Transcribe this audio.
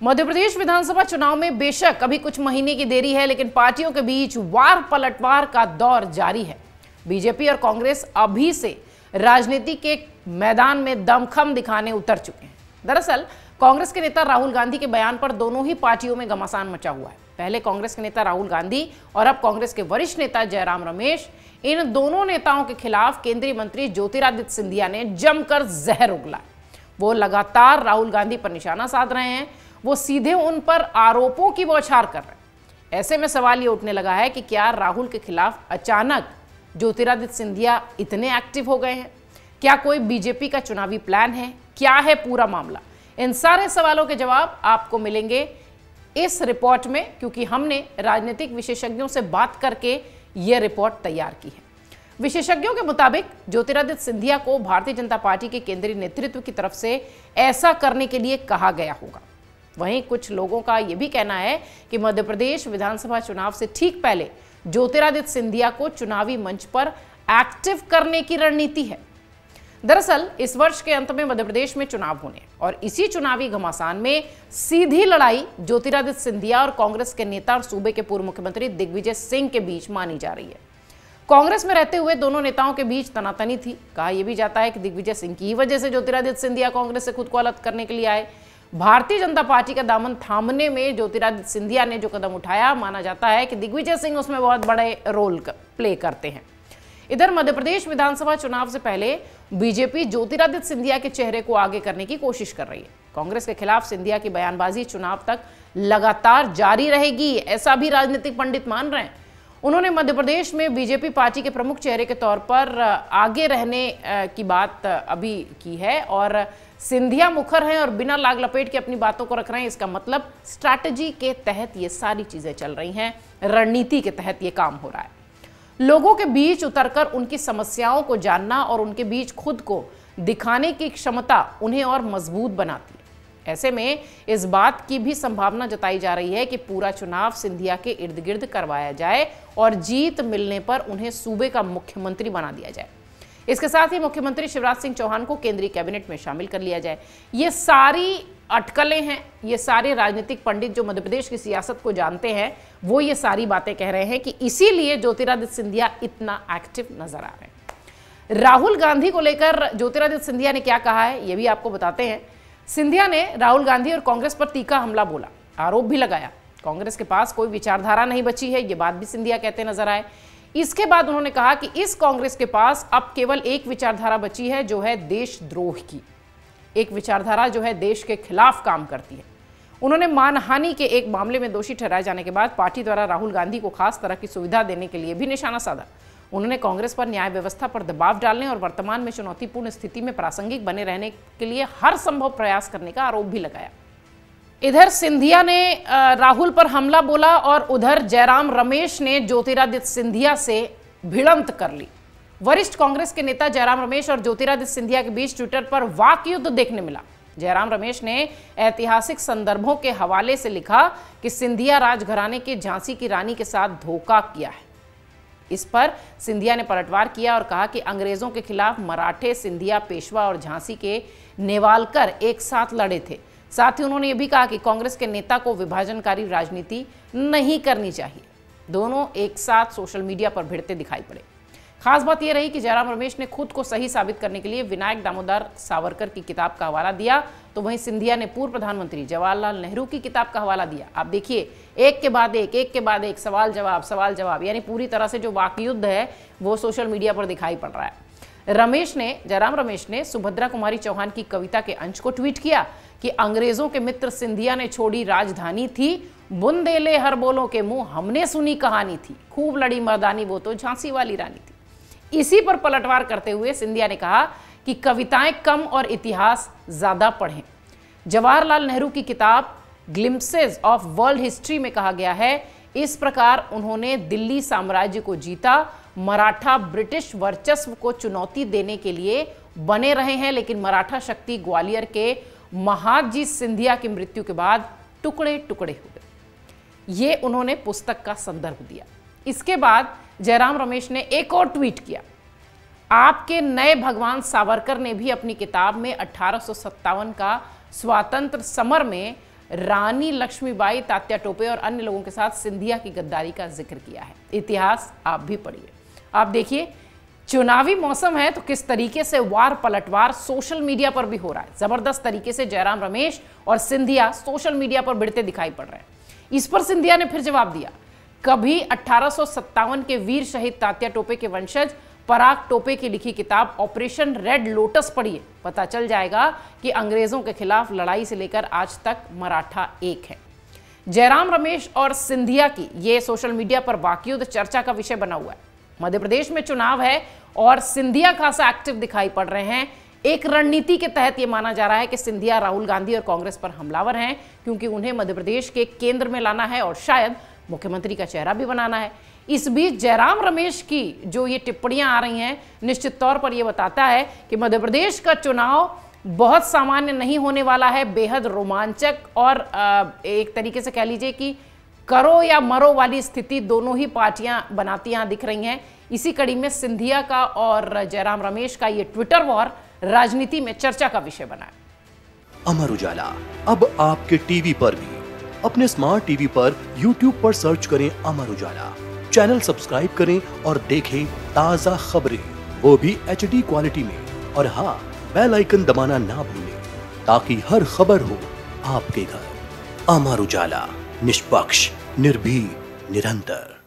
मध्य प्रदेश विधानसभा चुनाव में बेशक अभी कुछ महीने की देरी है, लेकिन पार्टियों के बीच वार पलटवार का दौर जारी है। बीजेपी और कांग्रेस अभी से राजनीति के मैदान में दमखम दिखाने उतर चुके हैं। दरअसल कांग्रेस के नेता राहुल गांधी के बयान पर दोनों ही पार्टियों में घमासान मचा हुआ है। पहले कांग्रेस के नेता राहुल गांधी और अब कांग्रेस के वरिष्ठ नेता जयराम रमेश, इन दोनों नेताओं के खिलाफ केंद्रीय मंत्री ज्योतिरादित्य सिंधिया ने जमकर जहर उगला। वो लगातार राहुल गांधी पर निशाना साध रहे हैं, वो सीधे उन पर आरोपों की बौछार कर रहे हैं। ऐसे में सवाल ये उठने लगा है कि क्या राहुल के खिलाफ अचानक ज्योतिरादित्य सिंधिया इतने एक्टिव हो गए हैं? क्या कोई बीजेपी का चुनावी प्लान है? क्या है पूरा मामला? इन सारे सवालों के जवाब आपको मिलेंगे इस रिपोर्ट में, क्योंकि हमने राजनीतिक विशेषज्ञों से बात करके यह रिपोर्ट तैयार की है। विशेषज्ञों के मुताबिक ज्योतिरादित्य सिंधिया को भारतीय जनता पार्टी के केंद्रीय नेतृत्व की तरफ से ऐसा करने के लिए कहा गया होगा। वहीं कुछ लोगों का यह भी कहना है कि मध्य प्रदेश विधानसभा चुनाव से ठीक पहले ज्योतिरादित्य सिंधिया को चुनावी मंच पर एक्टिव करने की रणनीति है। दरअसल इस वर्ष के अंत में मध्य प्रदेश में चुनाव होने और इसी चुनावी घमासान में सीधी लड़ाई ज्योतिरादित्य सिंधिया और कांग्रेस के नेता और सूबे के पूर्व मुख्यमंत्री दिग्विजय सिंह के बीच मानी जा रही है। कांग्रेस में रहते हुए दोनों नेताओं के बीच तनातनी थी। कहा यह भी जाता है कि दिग्विजय सिंह की वजह से ज्योतिरादित्य सिंधिया कांग्रेस से खुद को अलग करने के लिए आए। भारतीय जनता पार्टी का दामन थामने में ज्योतिरादित्य सिंधिया ने जो कदम उठाया, माना जाता है कि दिग्विजय सिंह उसमें बहुत बड़े रोल प्ले करते हैं। इधर मध्य प्रदेश विधानसभा चुनाव से पहले बीजेपी ज्योतिरादित्य सिंधिया के चेहरे को आगे करने की कोशिश कर रही है। कांग्रेस के खिलाफ सिंधिया की बयानबाजी चुनाव तक लगातार जारी रहेगी, ऐसा भी राजनीतिक पंडित मान रहे हैं। उन्होंने मध्य प्रदेश में बीजेपी पार्टी के प्रमुख चेहरे के तौर पर आगे रहने की बात अभी की है और सिंधिया मुखर हैं और बिना लाग लपेट के अपनी बातों को रख रहे हैं। इसका मतलब स्ट्रैटेजी के तहत ये सारी चीजें चल रही हैं, रणनीति के तहत ये काम हो रहा है। लोगों के बीच उतरकर उनकी समस्याओं को जानना और उनके बीच खुद को दिखाने की क्षमता उन्हें और मजबूत बनाती है। ऐसे में इस बात की भी संभावना जताई जा रही है कि पूरा चुनाव सिंधिया के इर्द गिर्द करवाया जाए और जीत मिलने पर उन्हें सूबे का मुख्यमंत्री बना दिया जाए। इसके साथ ही मुख्यमंत्री शिवराज सिंह चौहान को केंद्रीय कैबिनेट में शामिल कर लिया जाए। ये सारी अटकलें हैं, ये सारे राजनीतिक पंडित जो मध्य प्रदेश की सियासत को जानते हैं, वो ये सारी बातें कह रहे हैं कि इसीलिए ज्योतिरादित्य सिंधिया इतना एक्टिव नजर आ रहे हैं। राहुल गांधी को लेकर ज्योतिरादित्य सिंधिया ने क्या कहा है, ये भी आपको बताते हैं। सिंधिया ने राहुल गांधी और कांग्रेस पर तीखा हमला बोला, आरोप भी लगाया। कांग्रेस के पास कोई विचारधारा नहीं बची है, ये बात भी सिंधिया कहते नजर आए। इसके बाद उन्होंने कहा कि इस कांग्रेस के पास अब केवल एक विचारधारा बची है, जो है देशद्रोह की। एक विचारधारा जो है देश के खिलाफ काम करती है। उन्होंने मानहानि के एक मामले में दोषी ठहराए जाने के बाद पार्टी द्वारा राहुल गांधी को खास तरह की सुविधा देने के लिए भी निशाना साधा। उन्होंने कांग्रेस पर न्याय व्यवस्था पर दबाव डालने और वर्तमान में चुनौतीपूर्ण स्थिति में प्रासंगिक बने रहने के लिए हर संभव प्रयास करने का आरोप भी लगाया। इधर सिंधिया ने राहुल पर हमला बोला और उधर जयराम रमेश ने ज्योतिरादित्य सिंधिया से भिड़ंत कर ली। वरिष्ठ कांग्रेस के नेता जयराम रमेश और ज्योतिरादित्य सिंधिया के बीच ट्विटर पर वाक युद्ध देखने मिला। जयराम रमेश ने ऐतिहासिक संदर्भों के हवाले से लिखा कि सिंधिया राजघराने के झांसी की रानी के साथ धोखा किया है। इस पर सिंधिया ने पलटवार किया और कहा कि अंग्रेजों के खिलाफ मराठे, सिंधिया, पेशवा और झांसी के नेवालकर एक साथ लड़े थे। साथ ही उन्होंने यह भी कहा कि कांग्रेस के नेता को विभाजनकारी राजनीति नहीं करनी चाहिए। दोनों एक साथ सोशल मीडिया पर भिड़ते दिखाई पड़े। खास बात यह रही कि जयराम रमेश ने खुद को सही साबित करने के लिए विनायक दामोदर सावरकर की किताब का हवाला दिया, तो वहीं सिंधिया ने पूर्व प्रधानमंत्री जवाहरलाल नेहरू की किताब का हवाला दिया। आप देखिए, एक के बाद एक सवाल जवाब, यानी पूरी तरह से जो वाकयुद्ध है वो सोशल मीडिया पर दिखाई पड़ रहा है। जयराम रमेश ने सुभद्रा कुमारी चौहान की कविता के अंश को ट्वीट किया कि अंग्रेजों के मित्र सिंधिया ने छोड़ी राजधानी थी, बुंदेले हर बोलों के मुंह हमने सुनी कहानी थी, खूब लड़ी मर्दानी वो तो झांसी वाली रानी थी। इसी पर पलटवार करते हुए सिंधिया ने कहा कि कविताएं कम और इतिहास ज्यादा पढ़ें। जवाहरलाल नेहरू की किताब ग्लिम्पसेस ऑफ वर्ल्ड हिस्ट्री में कहा गया है, इस प्रकार उन्होंने दिल्ली साम्राज्य को जीता, मराठा ब्रिटिश वर्चस्व को चुनौती देने के लिए बने रहे हैं, लेकिन मराठा शक्ति ग्वालियर के महादजी सिंधिया की मृत्यु के बाद टुकड़े टुकड़े हो गए। ये उन्होंने पुस्तक का संदर्भ दिया। इसके बाद जयराम रमेश ने एक और ट्वीट किया। आपके नए भगवान सावरकर ने भी अपनी किताब में 1857 का स्वातंत्र समर में रानी लक्ष्मीबाई, तात्या टोपे और अन्य लोगों के साथ सिंधिया की गद्दारी का जिक्र किया है। इतिहास आप भी पढ़िए। आप देखिए, चुनावी मौसम है तो किस तरीके से वार पलटवार सोशल मीडिया पर भी हो रहा है। जबरदस्त तरीके से जयराम रमेश और सिंधिया सोशल मीडिया पर भिड़ते दिखाई पड़ रहे हैं। इस पर सिंधिया ने फिर जवाब दिया। कभी 1857 के वीर शहीद तात्या टोपे के वंशज पराग टोपे की लिखी किताब ऑपरेशन रेड लोटस पढ़िए, पता चल जाएगा कि अंग्रेजों के खिलाफ लड़ाई से लेकर आज तक मराठा एक है। जयराम रमेश और सिंधिया की ये सोशल मीडिया पर वाकयुद्ध चर्चा का विषय बना हुआ है। मध्य प्रदेश में चुनाव है और सिंधिया खासा एक्टिव दिखाई पड़ रहे हैं। एक रणनीति के तहत यह माना जा रहा है कि सिंधिया राहुल गांधी और कांग्रेस पर हमलावर हैं, क्योंकि उन्हें मध्य प्रदेश के केंद्र में लाना है और शायद मुख्यमंत्री का चेहरा भी बनाना है। इस बीच जयराम रमेश की जो ये टिप्पणियां आ रही हैं, निश्चित तौर पर यह बताता है कि मध्य प्रदेश का चुनाव बहुत सामान्य नहीं होने वाला है, बेहद रोमांचक और एक तरीके से कह लीजिए कि करो या मरो वाली स्थिति दोनों ही पार्टियां बनाती यहां दिख रही हैं। इसी कड़ी में सिंधिया का और जयराम रमेश का ये ट्विटर वॉर राजनीति में चर्चा का विषय बना है। अमर उजाला अब आपके टीवी पर भी। अपने स्मार्ट टीवी पर YouTube पर सर्च करें अमर उजाला, चैनल सब्सक्राइब करें और देखें ताजा खबरें, वो भी HD क्वालिटी में। और हाँ, बेल आइकन दबाना ना भूलें ताकि हर खबर हो आपके घर। अमर उजाला, निष्पक्ष, निर्भीक, निरंतर।